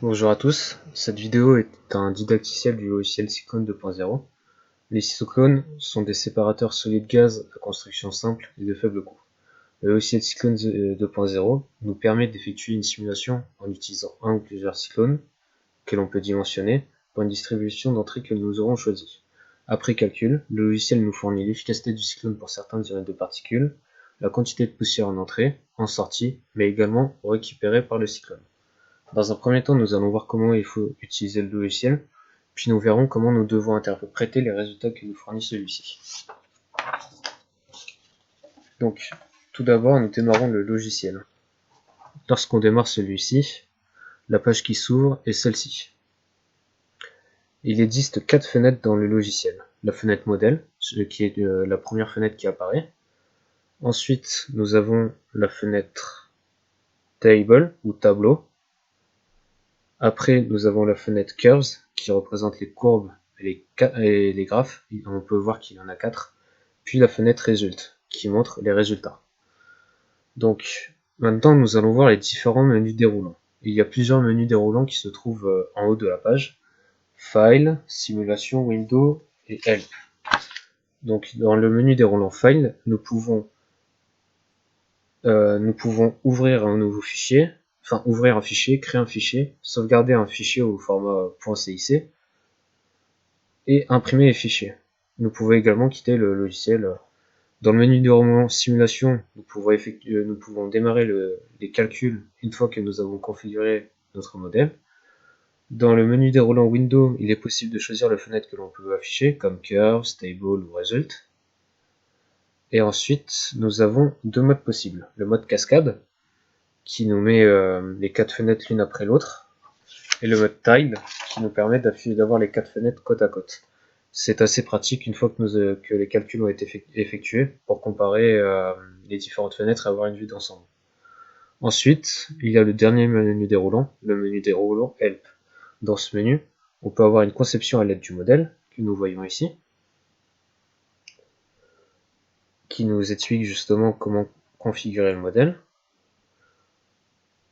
Bonjour à tous, cette vidéo est un didacticiel du logiciel Cyclone 2.0. Les cyclones sont des séparateurs solides-gaz à construction simple et de faible coût. Le logiciel Cyclone 2.0 nous permet d'effectuer une simulation en utilisant un ou plusieurs cyclones que l'on peut dimensionner pour une distribution d'entrées que nous aurons choisie. Après calcul, le logiciel nous fournit l'efficacité du cyclone pour certains diamètres de particules, la quantité de poussière en entrée, en sortie, mais également récupérée par le cyclone. Dans un premier temps, nous allons voir comment il faut utiliser le logiciel, puis nous verrons comment nous devons interpréter les résultats que nous fournit celui-ci. Donc, tout d'abord, nous démarrons le logiciel. Lorsqu'on démarre celui-ci, la page qui s'ouvre est celle-ci. Il existe 4 fenêtres dans le logiciel. La fenêtre modèle, qui est la première fenêtre qui apparaît. Ensuite, nous avons la fenêtre table ou tableau. Après, nous avons la fenêtre Curves, qui représente les courbes et les graphes. On peut voir qu'il y en a 4. Puis la fenêtre Result, qui montre les résultats. Donc, maintenant, nous allons voir les différents menus déroulants. Il y a plusieurs menus déroulants qui se trouvent en haut de la page. File, Simulation, Window et Help. Donc, dans le menu déroulant File, nous pouvons ouvrir un nouveau fichier, ouvrir un fichier, créer un fichier, sauvegarder un fichier au format .cic et imprimer les fichiers. Nous pouvons également quitter le logiciel. Dans le menu déroulant simulation, nous pouvons démarrer les calculs une fois que nous avons configuré notre modèle. Dans le menu déroulant Window, il est possible de choisir la fenêtre que l'on peut afficher, comme Curve, Stable ou Result. Et ensuite, nous avons deux modes possibles. Le mode cascade, qui nous met les 4 fenêtres l'une après l'autre, et le mode Tile, qui nous permet d'avoir les 4 fenêtres côte à côte. C'est assez pratique une fois que les calculs ont été effectués pour comparer les différentes fenêtres et avoir une vue d'ensemble. Ensuite, il y a le dernier menu déroulant, le menu déroulant Help. Dans ce menu, on peut avoir une conception à l'aide du modèle, que nous voyons ici, qui nous explique justement comment configurer le modèle.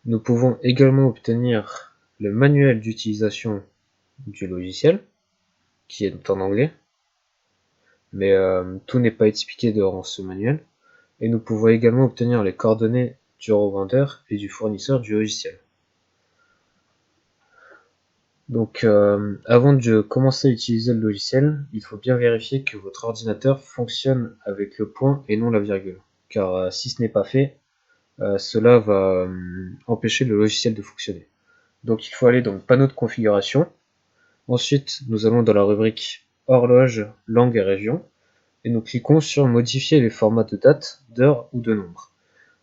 Nous pouvons également obtenir le manuel d'utilisation du logiciel, qui est en anglais, mais tout n'est pas expliqué dans ce manuel. Et nous pouvons également obtenir les coordonnées du revendeur et du fournisseur du logiciel. Donc avant de commencer à utiliser le logiciel, il faut bien vérifier que votre ordinateur fonctionne avec le point et non la virgule. Car si ce n'est pas fait, cela va empêcher le logiciel de fonctionner. Donc il faut aller dans le panneau de configuration. Ensuite, nous allons dans la rubrique horloge, langue et région. Et nous cliquons sur modifier les formats de date, d'heure ou de nombre.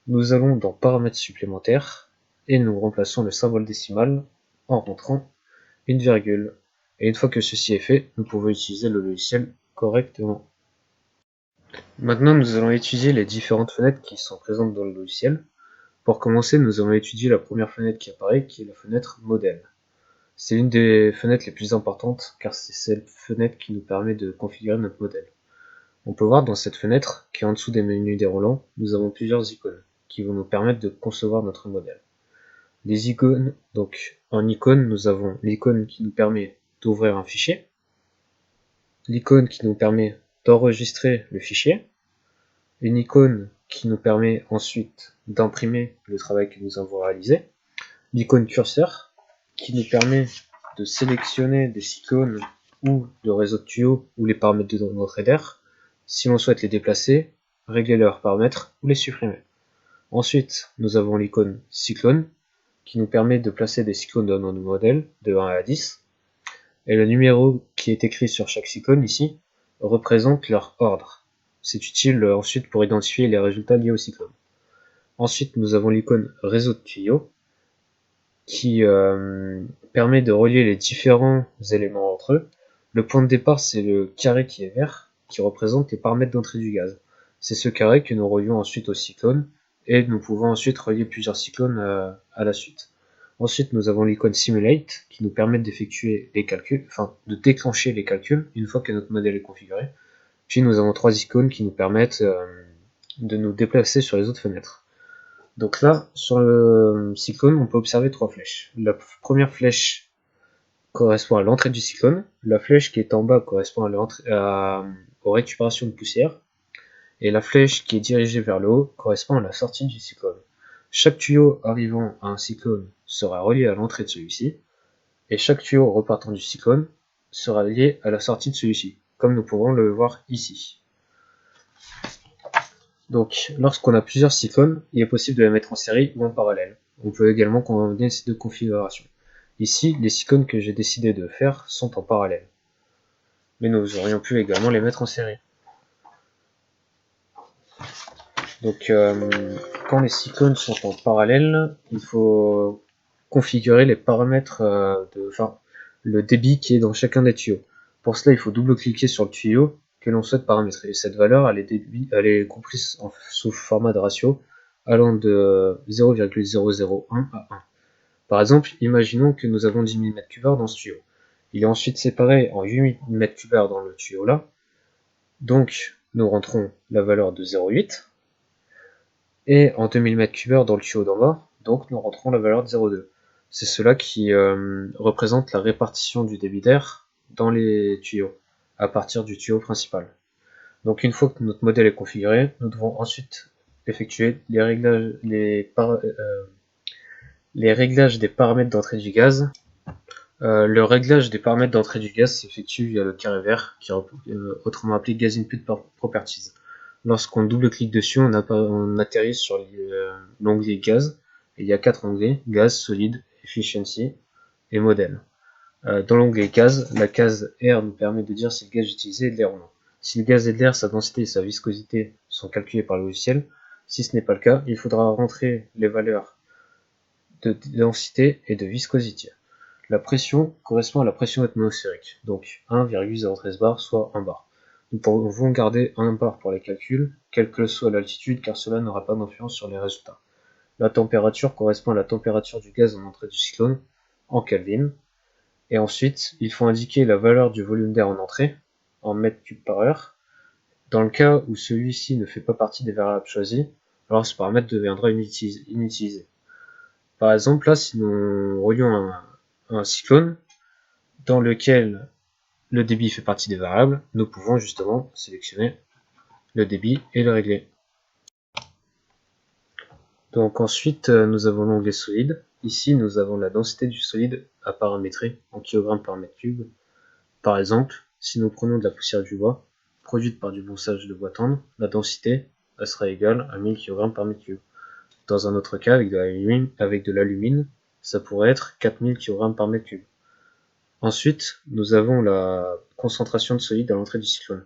Nous allons dans paramètres supplémentaires et nous remplaçons le symbole décimal en rentrant une virgule. Et une fois que ceci est fait, nous pouvons utiliser le logiciel correctement. Maintenant, nous allons étudier les différentes fenêtres qui sont présentes dans le logiciel. Pour commencer, nous allons étudier la première fenêtre qui apparaît, qui est la fenêtre modèle. C'est une des fenêtres les plus importantes car c'est cette fenêtre qui nous permet de configurer notre modèle. On peut voir dans cette fenêtre qu'en dessous des menus déroulants, nous avons plusieurs icônes qui vont nous permettre de concevoir notre modèle. Les icônes, donc en icône, nous avons l'icône qui nous permet d'ouvrir un fichier, l'icône qui nous permet d'enregistrer le fichier, une icône qui nous permet ensuite d'imprimer le travail que nous avons réalisé, l'icône curseur qui nous permet de sélectionner des cyclones ou de réseaux de tuyaux ou les paramètres de notre header, si l'on souhaite les déplacer, régler leurs paramètres ou les supprimer. Ensuite, nous avons l'icône cyclone qui nous permet de placer des cyclones dans notre modèle de 1 à 10. Et le numéro qui est écrit sur chaque cyclone ici représente leur ordre. C'est utile ensuite pour identifier les résultats liés au cyclone. Ensuite, nous avons l'icône réseau de tuyaux qui permet de relier les différents éléments entre eux. Le point de départ, c'est le carré qui est vert, qui représente les paramètres d'entrée du gaz. C'est ce carré que nous relions ensuite au cyclone, et nous pouvons ensuite relier plusieurs cyclones à la suite. Ensuite, nous avons l'icône Simulate, qui nous permet d'effectuer les calculs, de déclencher les calculs une fois que notre modèle est configuré. Puis nous avons 3 icônes qui nous permettent de nous déplacer sur les autres fenêtres. Donc là, sur le cyclone, on peut observer 3 flèches. La première flèche correspond à l'entrée du cyclone, la flèche qui est en bas correspond aux récupérations de poussière, et la flèche qui est dirigée vers le haut correspond à la sortie du cyclone. Chaque tuyau arrivant à un cyclone sera relié à l'entrée de celui-ci, et chaque tuyau repartant du cyclone sera lié à la sortie de celui-ci, comme nous pouvons le voir ici. Donc, lorsqu'on a plusieurs cyclones, il est possible de les mettre en série ou en parallèle. On peut également combiner ces deux configurations. Ici, les cyclones que j'ai décidé de faire sont en parallèle. Mais nous aurions pu également les mettre en série. Donc, quand les cyclones sont en parallèle, il faut configurer les paramètres, le débit qui est dans chacun des tuyaux. Pour cela, il faut double-cliquer sur le tuyau que l'on souhaite paramétrer. Cette valeur, elle est comprise sous format de ratio allant de 0,001 à 1. Par exemple, imaginons que nous avons 10 000 m3 dans ce tuyau. Il est ensuite séparé en 8 000 m3 dans le tuyau là. Donc, nous rentrons la valeur de 0,8. Et en 2000 m3 dans le tuyau d'en bas, donc nous rentrons la valeur de 0,2. C'est cela qui représente la répartition du débit d'air dans les tuyaux, à partir du tuyau principal. Donc une fois que notre modèle est configuré, nous devons ensuite effectuer les réglages des paramètres d'entrée du gaz. Le réglage des paramètres d'entrée du gaz s'effectue via le carré vert, qui est autrement appelé Gas Input Properties. Lorsqu'on double-clique dessus, on atterrit sur l'onglet gaz. Il y a 4 onglets, gaz, solide, efficiency et modèle. Dans l'onglet gaz, la case R nous permet de dire si le gaz utilisé est de l'air ou non. Si le gaz est de l'air, sa densité et sa viscosité sont calculées par le logiciel. Si ce n'est pas le cas, il faudra rentrer les valeurs de densité et de viscosité. La pression correspond à la pression atmosphérique, donc 1,013 bar, soit 1 bar. Nous pouvons garder 1 bar pour les calculs, quelle que soit l'altitude, car cela n'aura pas d'influence sur les résultats. La température correspond à la température du gaz en entrée du cyclone, en Kelvin. Et ensuite, il faut indiquer la valeur du volume d'air en entrée, en mètres cubes par heure. Dans le cas où celui-ci ne fait pas partie des variables choisies, alors ce paramètre deviendra inutilisé. Par exemple, là, si nous relions un cyclone dans lequel le débit fait partie des variables, nous pouvons justement sélectionner le débit et le régler. Donc ensuite, nous avons l'onglet solide. Ici, nous avons la densité du solide à paramétrer en kg par mètre cube. Par exemple, si nous prenons de la poussière du bois, produite par du broussage de bois tendre, la densité elle sera égale à 1000 kg par mètre cube. Dans un autre cas, avec de l'alumine, ça pourrait être 4000 kg par mètre cube. Ensuite, nous avons la concentration de solide à l'entrée du cyclone.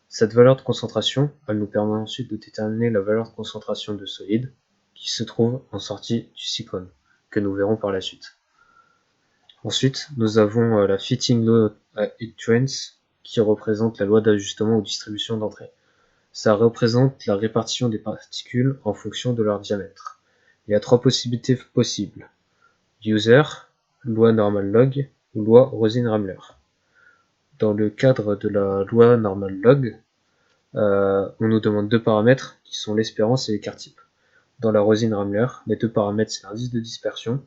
Cette valeur de concentration, elle nous permet ensuite de déterminer la valeur de concentration de solide qui se trouve en sortie du cyclone, que nous verrons par la suite. Ensuite, nous avons la Fitting Law Heat Trends, qui représente la loi d'ajustement ou distribution d'entrée. Ça représente la répartition des particules en fonction de leur diamètre. Il y a 3 possibilités possibles. User, loi normale log ou loi Rosin-Ramler. Dans le cadre de la loi normale log, on nous demande 2 paramètres qui sont l'espérance et l'écart type. Dans la Rosin-Ramler, les 2 paramètres c'est l'indice de dispersion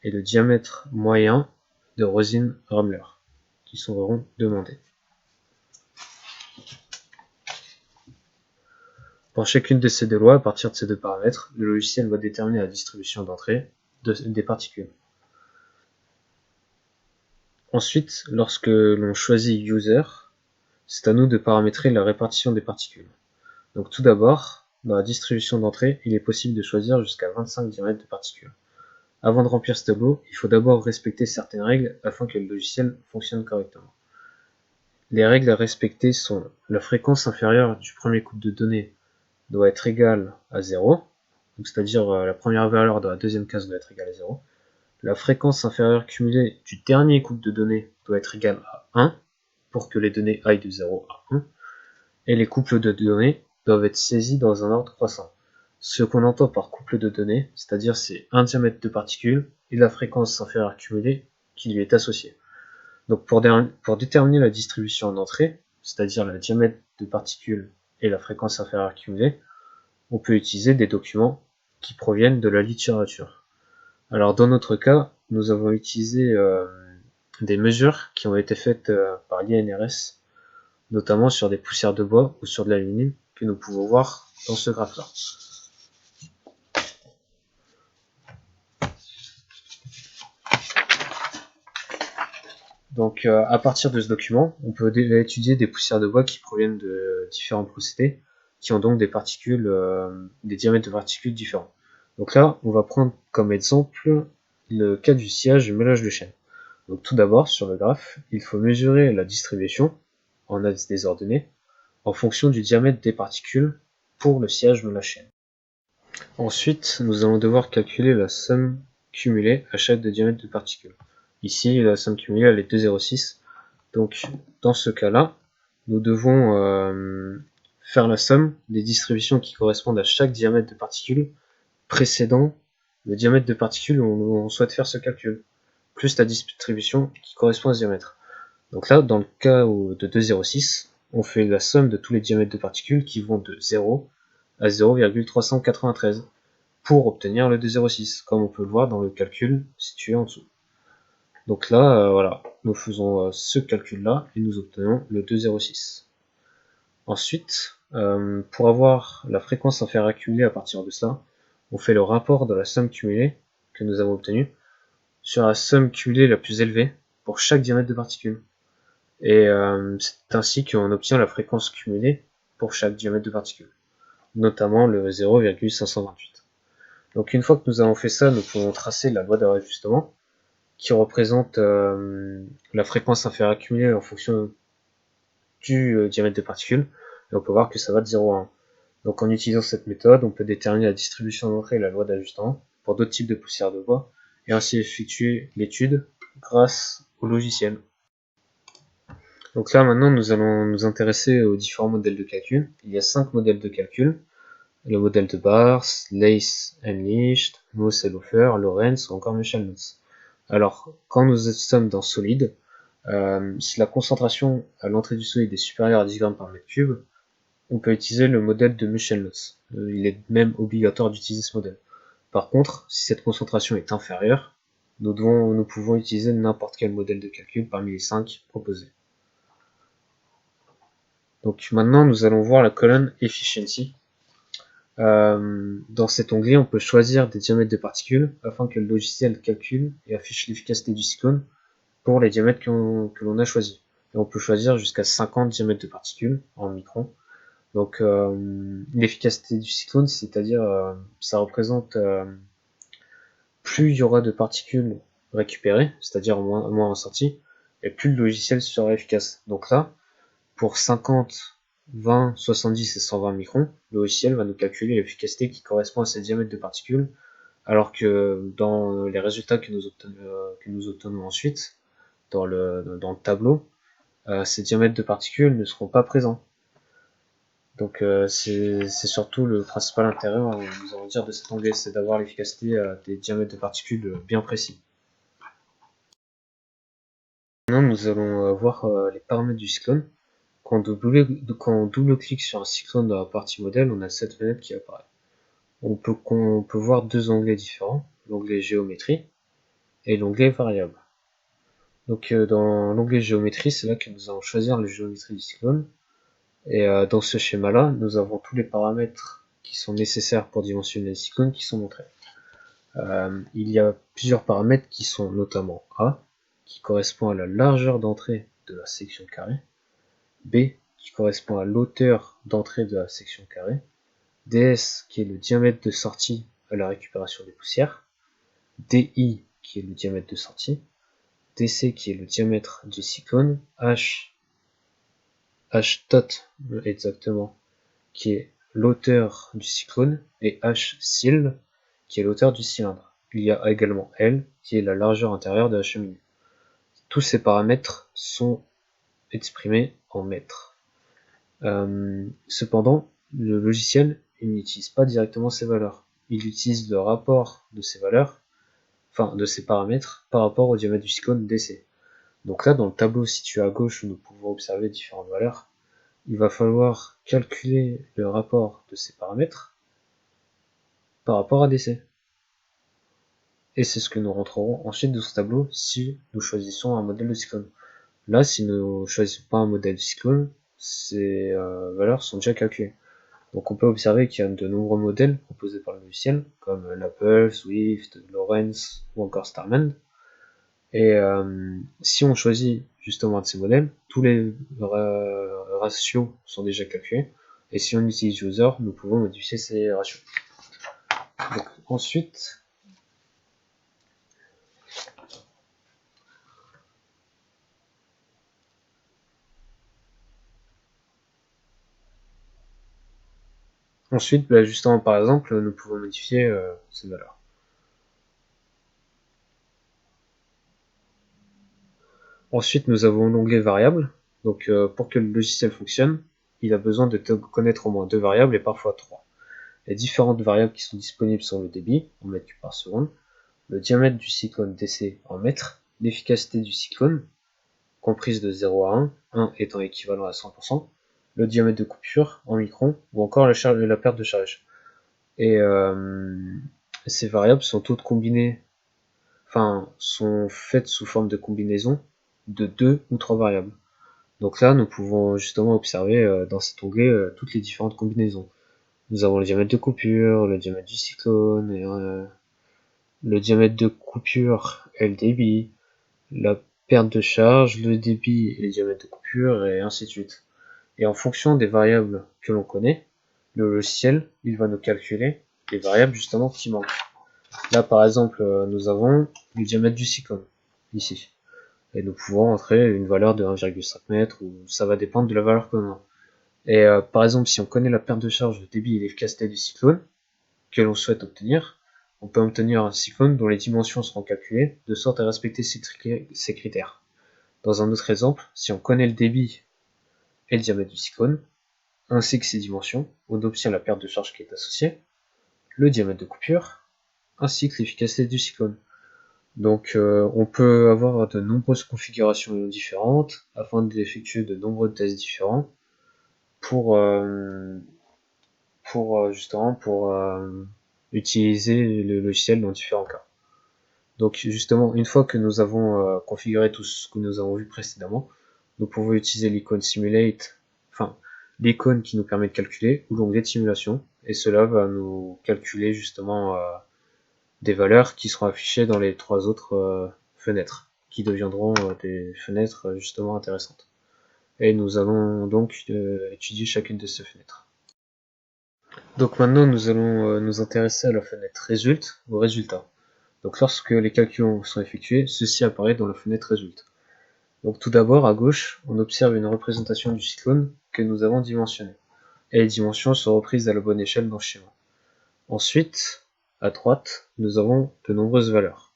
et le diamètre moyen de Rosin-Ramler qui seront demandés. Pour chacune de ces deux lois, à partir de ces 2 paramètres, le logiciel va déterminer la distribution d'entrée des particules. Ensuite, lorsque l'on choisit User, c'est à nous de paramétrer la répartition des particules. Donc tout d'abord, dans la distribution d'entrée, il est possible de choisir jusqu'à 25 diamètres de particules. Avant de remplir ce tableau, il faut d'abord respecter certaines règles afin que le logiciel fonctionne correctement. Les règles à respecter sont la fréquence inférieure du premier couple de données doit être égale à 0, c'est-à-dire la première valeur de la deuxième case doit être égale à 0. La fréquence inférieure cumulée du dernier couple de données doit être égale à 1 pour que les données aillent de 0 à 1. Et les couples de données doivent être saisis dans un ordre croissant. Ce qu'on entend par couple de données, c'est-à-dire c'est un diamètre de particule et la fréquence inférieure cumulée qui lui est associée. Donc pour déterminer la distribution en entrée, c'est-à-dire le diamètre de particules et la fréquence inférieure cumulée, on peut utiliser des documents qui proviennent de la littérature. Alors dans notre cas, nous avons utilisé des mesures qui ont été faites par l'INRS, notamment sur des poussières de bois ou sur de l'aluminium, que nous pouvons voir dans ce graphe-là. Donc à partir de ce document, on peut étudier des poussières de bois qui proviennent de différents procédés, qui ont donc des particules, des diamètres de particules différents. Donc là, on va prendre comme exemple le cas du sciage et mélange de chêne. Donc tout d'abord, sur le graphe, il faut mesurer la distribution en axe désordonné en fonction du diamètre des particules pour le sciage mélange chêne. Ensuite, nous allons devoir calculer la somme cumulée à chaque diamètre de particules. Ici, la somme cumulée elle est 2,06. Donc, dans ce cas-là, nous devons faire la somme des distributions qui correspondent à chaque diamètre de particules précédant le diamètre de particules où on souhaite faire ce calcul, plus la distribution qui correspond à ce diamètre. Donc là, dans le cas de 2,06, on fait la somme de tous les diamètres de particules qui vont de 0 à 0,393 pour obtenir le 2,06, comme on peut le voir dans le calcul situé en dessous. Donc là, voilà, nous faisons ce calcul-là et nous obtenons le 2,06. Ensuite, pour avoir la fréquence à faire accumuler à partir de cela, on fait le rapport de la somme cumulée que nous avons obtenue sur la somme cumulée la plus élevée pour chaque diamètre de particules. Et c'est ainsi qu'on obtient la fréquence cumulée pour chaque diamètre de particules, notamment le 0,528. Donc une fois que nous avons fait ça, nous pouvons tracer la loi de réajustement qui représente la fréquence à faire accumuler en fonction du diamètre de particules. Et on peut voir que ça va de 0 à 1. Donc en utilisant cette méthode, on peut déterminer la distribution d'entrée et la loi d'ajustement pour d'autres types de poussières de bois et ainsi effectuer l'étude grâce au logiciel. Donc là maintenant nous allons nous intéresser aux différents modèles de calcul. Il y a 5 modèles de calcul. Le modèle de Bars, Leys and Licht, Moos et Lofer, Lorentz ou encore Michel-Nutz. Alors quand nous sommes dans solide, si la concentration à l'entrée du solide est supérieure à 10 grammes par mètre cube, on peut utiliser le modèle de Michel-Nutz. Il est même obligatoire d'utiliser ce modèle. Par contre, si cette concentration est inférieure, nous pouvons utiliser n'importe quel modèle de calcul parmi les 5 proposés. Donc maintenant, nous allons voir la colonne Efficiency. Dans cet onglet, on peut choisir des diamètres de particules afin que le logiciel calcule et affiche l'efficacité du cyclone pour les diamètres que l'on a choisis. Et on peut choisir jusqu'à 50 diamètres de particules en microns. Donc l'efficacité du cyclone, c'est-à-dire ça représente plus il y aura de particules récupérées, c'est-à-dire moins ressorties, et plus le logiciel sera efficace. Donc là, pour 50, 20, 70 et 120 microns, le logiciel va nous calculer l'efficacité qui correspond à ces diamètres de particules, alors que dans les résultats que nous obtenons ensuite, dans le tableau, ces diamètres de particules ne seront pas présents. Donc c'est surtout le principal intérêt, nous allons dire, de cet onglet, c'est d'avoir l'efficacité des diamètres de particules bien précis. Maintenant, nous allons voir les paramètres du cyclone. Quand on double-clique sur un cyclone dans la partie modèle, on a cette fenêtre qui apparaît. On peut voir deux onglets différents, l'onglet géométrie et l'onglet variable. Donc dans l'onglet géométrie, c'est là que nous allons choisir la géométrie du cyclone. Et dans ce schéma-là, nous avons tous les paramètres qui sont nécessaires pour dimensionner le cyclone qui sont montrés. Il y a plusieurs paramètres qui sont notamment A, qui correspond à la largeur d'entrée de la section carrée, B, qui correspond à l'auteur d'entrée de la section carrée, DS, qui est le diamètre de sortie à la récupération des poussières, DI, qui est le diamètre de sortie, DC, qui est le diamètre du cyclone, H-tot, exactement, qui est l'auteur du cyclone, et H-sil, qui est l'auteur du cylindre. Il y a également L, qui est la largeur intérieure de la cheminée. Tous ces paramètres sont exprimés en mètres. Cependant, le logiciel n'utilise pas directement ces valeurs. Il utilise le rapport de ces valeurs, enfin de ces paramètres, par rapport au diamètre du cyclone DC. Donc là, dans le tableau situé à gauche où nous pouvons observer différentes valeurs, il va falloir calculer le rapport de ces paramètres par rapport à DC. Et c'est ce que nous rentrerons ensuite de ce tableau si nous choisissons un modèle de cyclone. Là, si nous ne choisissons pas un modèle de cyclone, ces valeurs sont déjà calculées. Donc on peut observer qu'il y a de nombreux modèles proposés par le logiciel, comme l'Apple, Swift, Lorentz ou encore Starman. Et si on choisit justement un de ces modèles, tous les ratios sont déjà calculés. Et si on utilise user, nous pouvons modifier ces ratios. Donc, ensuite, justement par exemple, nous pouvons modifier ces valeurs. Ensuite, nous avons l'onglet variables. Donc, pour que le logiciel fonctionne, il a besoin de connaître au moins 2 variables et parfois 3. Les différentes variables qui sont disponibles sont le débit, en mètres cubes par seconde, le diamètre du cyclone DC en mètres, l'efficacité du cyclone, comprise de 0 à 1, 1 étant équivalent à 100%, le diamètre de coupure en microns, ou encore la perte de charge. Et ces variables sont toutes combinées, sont faites sous forme de combinaison de 2 ou 3 variables. Donc là, nous pouvons justement observer dans cet onglet toutes les différentes combinaisons. Nous avons le diamètre de coupure, le diamètre du cyclone, et, le diamètre de coupure et le débit, la perte de charge, le débit et le diamètre de coupure, et ainsi de suite. Et en fonction des variables que l'on connaît, le logiciel, il va nous calculer les variables justement qui manquent. Là, par exemple, nous avons le diamètre du cyclone, ici. Et nous pouvons entrer une valeur de 1,5 m, ou ça va dépendre de la valeur qu'on a. Et par exemple, si on connaît la perte de charge, le débit et l'efficacité du cyclone que l'on souhaite obtenir, on peut obtenir un cyclone dont les dimensions seront calculées de sorte à respecter ces critères. Dans un autre exemple, si on connaît le débit et le diamètre du cyclone, ainsi que ses dimensions, on obtient la perte de charge qui est associée, le diamètre de coupure, ainsi que l'efficacité du cyclone. Donc on peut avoir de nombreuses configurations différentes afin d'effectuer de nombreux tests différents pour utiliser le logiciel dans différents cas. Donc justement, une fois que nous avons configuré tout ce que nous avons vu précédemment, nous pouvons utiliser l'icône Simulate, l'icône qui nous permet de calculer, ou l'onglet de simulation, et cela va nous calculer justement des valeurs qui seront affichées dans les 3 autres fenêtres, qui deviendront des fenêtres justement intéressantes. Et nous allons donc étudier chacune de ces fenêtres. Donc maintenant nous allons nous intéresser à la fenêtre Résulte ou Résultat. Donc lorsque les calculs sont effectués, ceci apparaît dans la fenêtre Résulte. Donc tout d'abord, à gauche, on observe une représentation du cyclone que nous avons dimensionné. Et les dimensions sont reprises à la bonne échelle dans le schéma. Ensuite, à droite, nous avons de nombreuses valeurs.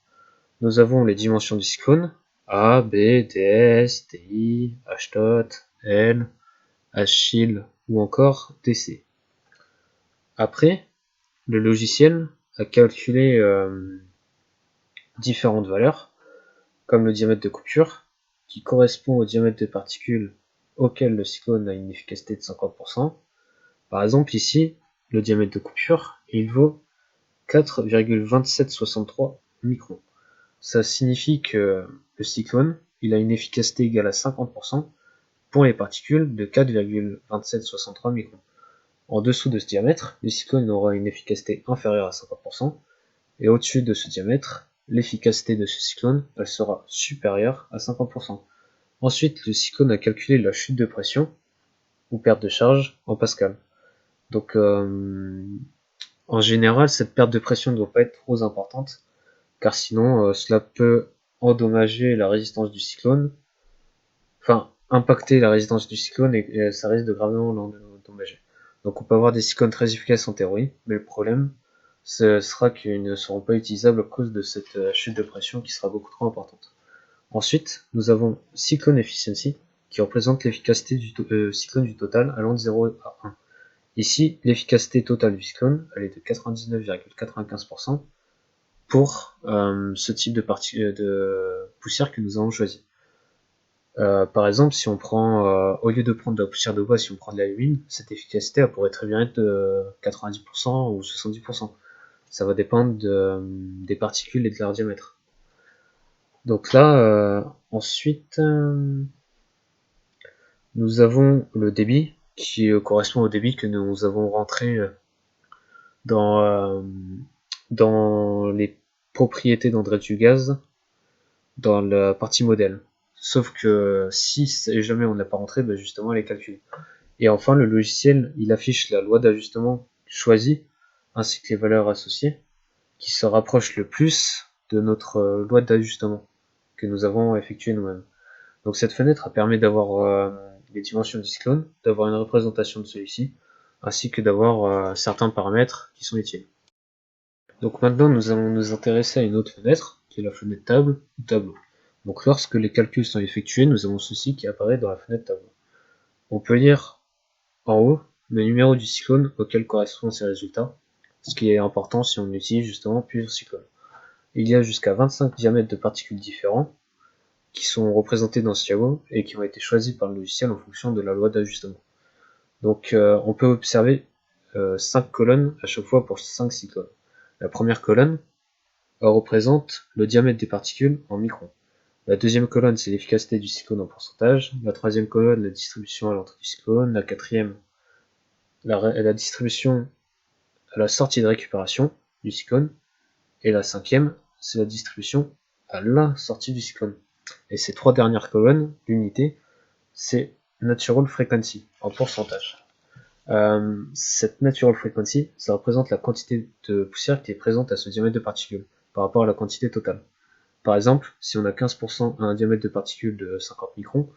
Nous avons les dimensions du cyclone, A, B, DS, TI, H, L, H, ou encore DC. Après, le logiciel a calculé différentes valeurs, comme le diamètre de coupure, qui correspond au diamètre de particules auquel le cyclone a une efficacité de 50%. Par exemple, ici, le diamètre de coupure, il vaut 4,2763 microns. Ça signifie que le cyclone, il a une efficacité égale à 50% pour les particules de 4,2763 microns. En dessous de ce diamètre, le cyclone aura une efficacité inférieure à 50%, et au-dessus de ce diamètre, l'efficacité de ce cyclone, elle sera supérieure à 50%. Ensuite, le cyclone a calculé la chute de pression, ou perte de charge, en pascal. Donc, en général, cette perte de pression ne doit pas être trop importante, car sinon, cela peut endommager la résistance du cyclone, impacter la résistance du cyclone, et ça risque de gravement l'endommager. Donc on peut avoir des cyclones très efficaces en théorie, mais le problème, ce sera qu'ils ne seront pas utilisables à cause de cette chute de pression qui sera beaucoup trop importante. Ensuite, nous avons Cyclone Efficiency, qui représente l'efficacité du cyclone du total allant de 0 à 1. Ici, l'efficacité totale du cyclone, elle est de 99,95% pour ce type de poussière que nous avons choisi. Par exemple, si on prend, au lieu de prendre de la poussière de bois, si on prend de l'alumine, cette efficacité elle pourrait très bien être de 90% ou 70%. ça va dépendre des particules et de leur diamètre. Donc là, ensuite, nous avons le débit, qui correspond au débit que nous avons rentré dans, dans les propriétés d'André Dugaz dans la partie modèle. Sauf que si jamais on n'a pas rentré, ben justement elle est calculée. Et enfin, le logiciel, il affiche la loi d'ajustement choisie, ainsi que les valeurs associées, qui se rapprochent le plus de notre loi d'ajustement que nous avons effectuée nous-mêmes. Donc cette fenêtre permet d'avoir les dimensions du cyclone, d'avoir une représentation de celui-ci, ainsi que d'avoir certains paramètres qui sont utiles. Donc maintenant, nous allons nous intéresser à une autre fenêtre, qui est la fenêtre table ou tableau. Donc lorsque les calculs sont effectués, nous avons ceci qui apparaît dans la fenêtre tableau. On peut lire en haut le numéro du cyclone auquel correspondent ces résultats, ce qui est important si on utilise justement plusieurs cyclones. Il y a jusqu'à 25 diamètres de particules différents qui sont représentés dans ce tableau et qui ont été choisis par le logiciel en fonction de la loi d'ajustement. Donc on peut observer 5 colonnes à chaque fois pour 5 cyclones. La première colonne représente le diamètre des particules en microns. La deuxième colonne, c'est l'efficacité du cyclone en pourcentage. La troisième colonne, la distribution à l'entrée du cyclone. La quatrième, la distribution à la sortie de récupération du cyclone. Et la cinquième, c'est la distribution à la sortie du cyclone. Et ces trois dernières colonnes, l'unité, c'est Natural Frequency en pourcentage. Cette Natural Frequency, ça représente la quantité de poussière qui est présente à ce diamètre de particules par rapport à la quantité totale. Par exemple, si on a 15% à un diamètre de particules de 50 microns,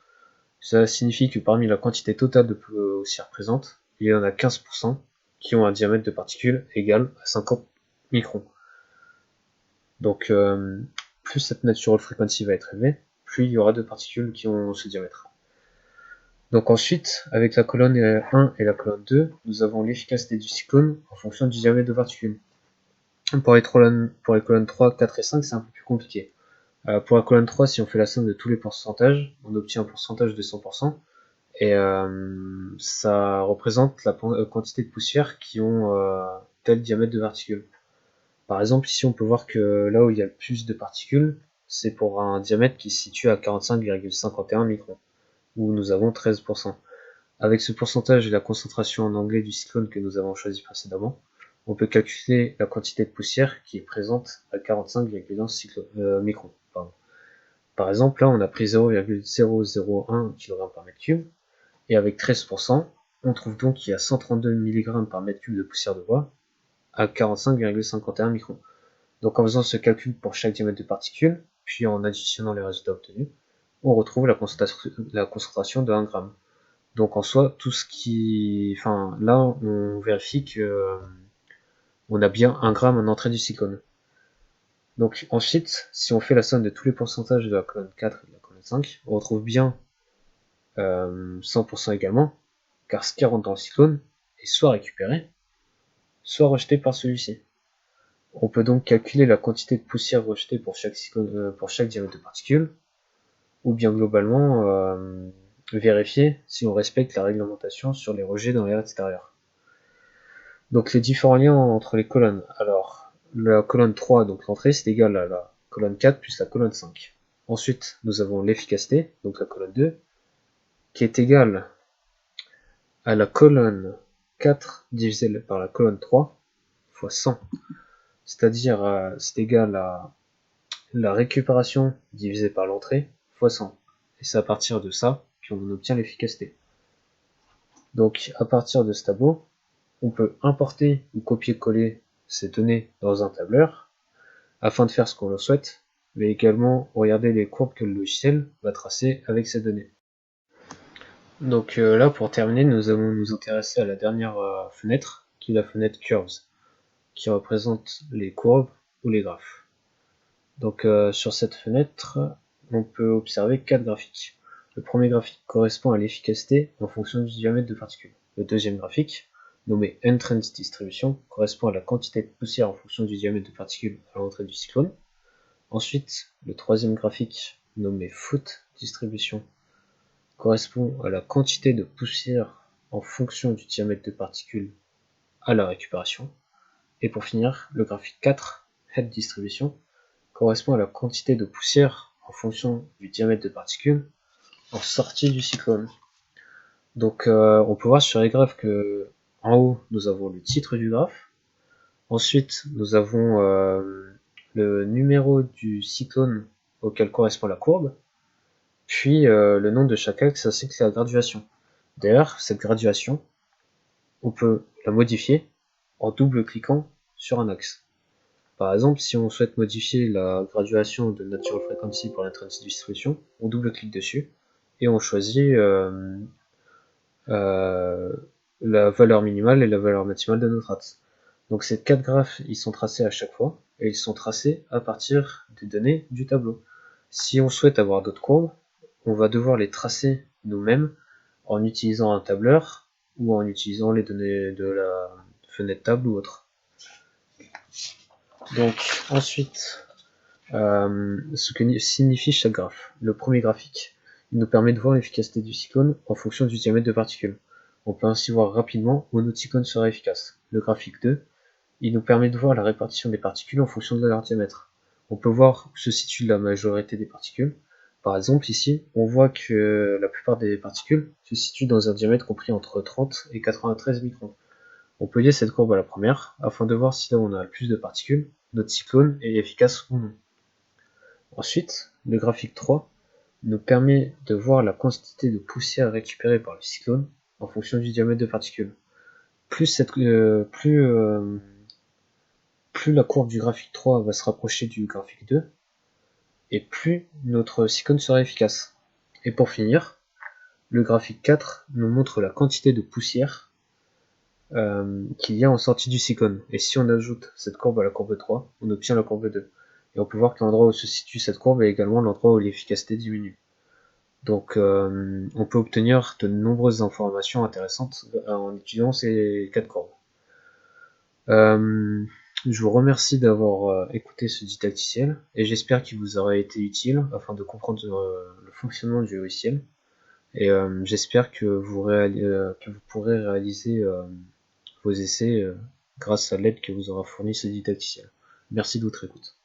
ça signifie que parmi la quantité totale de poussière présente, il y en a 15% qui ont un diamètre de particules égal à 50 microns. Donc, plus cette natural frequency va être élevée, plus il y aura de particules qui ont ce diamètre. Donc ensuite, avec la colonne 1 et la colonne 2, nous avons l'efficacité du cyclone en fonction du diamètre de particules. Pour les colonnes 3, 4 et 5, c'est un peu plus compliqué. Pour la colonne 3, si on fait la somme de tous les pourcentages, on obtient un pourcentage de 100%, et ça représente la quantité de poussière qui ont tel diamètre de particules. Par exemple, ici on peut voir que là où il y a le plus de particules, c'est pour un diamètre qui se situe à 45,51 microns, où nous avons 13%. Avec ce pourcentage et la concentration en anglais du cyclone que nous avons choisi précédemment, on peut calculer la quantité de poussière qui est présente à 45,1 microns. Par exemple, là on a pris 0,001 kg par mètre cube, et avec 13%, on trouve donc qu'il y a 132 mg par mètre cube de poussière de bois à 45,51 microns. Donc en faisant ce calcul pour chaque diamètre de particules, puis en additionnant les résultats obtenus, on retrouve la concentration de 1 g. Donc en soi, tout ce qui... Enfin, là, on vérifie que on a bien 1 g en entrée du cyclone. Donc ensuite, si on fait la somme de tous les pourcentages de la colonne 4 et de la colonne 5, on retrouve bien 100% également, car ce qui rentre dans le cyclone est soit récupéré, soit rejeté par celui-ci. On peut donc calculer la quantité de poussière rejetée pour chaque diamètre de particules, ou bien globalement vérifier si on respecte la réglementation sur les rejets dans l'air extérieur. Donc les différents liens entre les colonnes. Alors, la colonne 3, donc l'entrée, c'est égal à la colonne 4 plus la colonne 5. Ensuite, nous avons l'efficacité, donc la colonne 2, qui est égale à la colonne 4 divisé par la colonne 3 fois 100. C'est-à-dire, c'est égal à la récupération divisée par l'entrée fois 100. Et c'est à partir de ça qu'on obtient l'efficacité. Donc, à partir de ce tableau, on peut importer ou copier-coller ces données dans un tableur afin de faire ce qu'on le souhaite, mais également regarder les courbes que le logiciel va tracer avec ces données. Donc là, pour terminer, nous allons nous intéresser à la dernière fenêtre, qui est la fenêtre Curves, qui représente les courbes ou les graphes. Donc sur cette fenêtre, on peut observer 4 graphiques. Le premier graphique correspond à l'efficacité en fonction du diamètre de particules. Le deuxième graphique, nommé Entrance Distribution, correspond à la quantité de poussière en fonction du diamètre de particules à l'entrée du cyclone. Ensuite, le troisième graphique, nommé Foot Distribution, correspond à la quantité de poussière en fonction du diamètre de particules à la récupération. Et pour finir, le graphique 4, Head Distribution, correspond à la quantité de poussière en fonction du diamètre de particules en sortie du cyclone. Donc on peut voir sur les graphes que en haut nous avons le titre du graphe, ensuite nous avons le numéro du cyclone auquel correspond la courbe, puis le nom de chaque axe ainsi que la graduation. D'ailleurs, cette graduation, on peut la modifier en double-cliquant sur un axe. Par exemple, si on souhaite modifier la graduation de Natural Frequency pour l'intensité de distribution, on double-clique dessus et on choisit la valeur minimale et la valeur maximale de notre axe. Donc ces 4 graphes, ils sont tracés à chaque fois et ils sont tracés à partir des données du tableau. Si on souhaite avoir d'autres courbes, on va devoir les tracer nous-mêmes en utilisant un tableur ou en utilisant les données de la fenêtre table ou autre. Donc ensuite, ce que signifie chaque graphe. Le premier graphique, il nous permet de voir l'efficacité du cyclone en fonction du diamètre de particules. On peut ainsi voir rapidement où notre cyclone sera efficace. Le graphique 2, il nous permet de voir la répartition des particules en fonction de leur diamètre. On peut voir où se situe la majorité des particules. Par exemple, ici, on voit que la plupart des particules se situent dans un diamètre compris entre 30 et 93 microns. On peut lier cette courbe à la première, afin de voir si là où on a le plus de particules, notre cyclone est efficace ou non. Ensuite, le graphique 3 nous permet de voir la quantité de poussière récupérée par le cyclone en fonction du diamètre de particules. Plus la courbe du graphique 3 va se rapprocher du graphique 2, et plus notre cyclone sera efficace. Et pour finir, le graphique 4 nous montre la quantité de poussière qu'il y a en sortie du cyclone. Et si on ajoute cette courbe à la courbe 3, on obtient la courbe 2. Et on peut voir que l'endroit où se situe cette courbe est également l'endroit où l'efficacité diminue. Donc on peut obtenir de nombreuses informations intéressantes en utilisant ces 4 courbes. Je vous remercie d'avoir écouté ce didacticiel et j'espère qu'il vous aura été utile afin de comprendre le fonctionnement du logiciel. Et j'espère que que vous pourrez réaliser vos essais grâce à l'aide que vous aura fourni ce didacticiel. Merci de votre écoute.